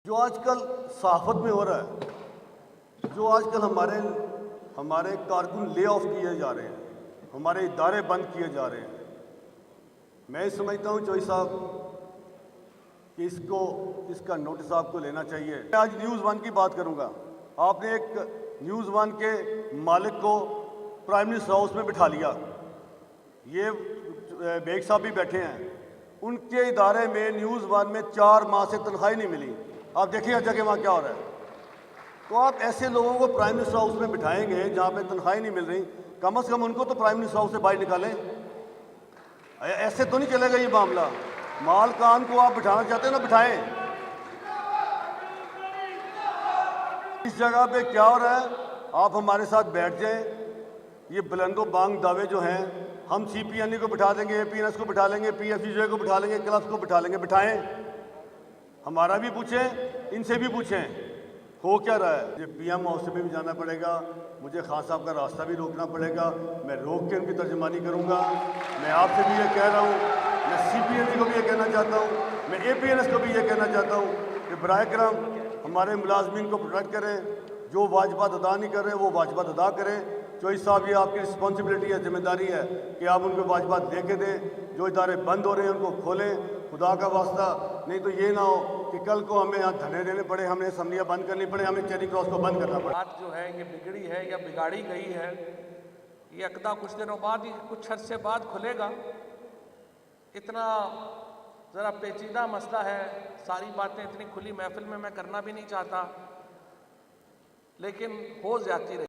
जो आजकल सहाफत में हो रहा है, जो आजकल हमारे कारकुन ले ऑफ किए जा रहे हैं, हमारे इदारे बंद किए जा रहे हैं, मैं समझता हूं चौधरी साहब कि इसका नोटिस आपको लेना चाहिए। मैं आज न्यूज़ वन की बात करूंगा। आपने एक न्यूज़ वन के मालिक को प्राइम मिनिस्टर हाउस में बिठा लिया। ये बेग साहब भी बैठे हैं, उनके इदारे में न्यूज़ वन में 4 माह से तनख्वाही नहीं मिली। आप देखिए हर जगह वहाँ क्या हो रहा है। तो आप ऐसे लोगों को प्राइम मिनिस्टर हाउस में बिठाएंगे जहाँ पे तनख्वाही नहीं मिल रही, कम से कम उनको तो प्राइम मिनिस्टर हाउस से बाहर निकालें। ऐसे तो नहीं चलेगा ये मामला। माल कान को आप बिठाना चाहते हैं ना, बिठाएं। इस जगह पे क्या हो रहा है, आप हमारे साथ बैठ जाएं। ये बुलंदो बांग दावे जो हैं, हम CPNE को बिठा देंगे, APNS को बिठा लेंगे, PFCJ को बिठा लेंगे, क्लब्स को बिठा लेंगे, बिठाएं। हमारा भी पूछें, इनसे भी पूछें हो क्या रहा है। मुझे PM हाउस में भी जाना पड़ेगा, मुझे खान साहब का रास्ता भी रोकना पड़ेगा, मैं रोक के उनकी तर्जुमानी करूंगा। मैं आपसे भी ये कह रहा हूँ, मैं CPNE को भी ये कहना चाहता हूँ, मैं APNS को भी ये कहना चाहता हूँ कि बराए करम हमारे मुलाजमीन को प्रोटेक्ट करें। जो वाजिबात अदा नहीं कर रहे वो वाजिबात अदा करें। चौधरी साहब, ये आपकी रिस्पॉन्सिबिलिटी है, जिम्मेदारी है कि आप उनको वाजिबात दे के दें। जो इदारे बंद हो रहे हैं उनको खोलें, खुदा का वास्ता। नहीं तो ये ना हो कि कल को हमें यहाँ धरने देने पड़े, हमें असम्बलियाँ बंद करनी पड़े, हमें चेरिंग क्रॉस को बंद करना पड़े। बात जो है ये बिगड़ी है या बिगाड़ी गई है, ये अकदा कुछ दिनों बाद ही, कुछ अरसे बाद खुलेगा। इतना ज़रा पेचीदा मसला है, सारी बातें इतनी खुली महफिल में मैं करना भी नहीं चाहता, लेकिन हो जाती रही।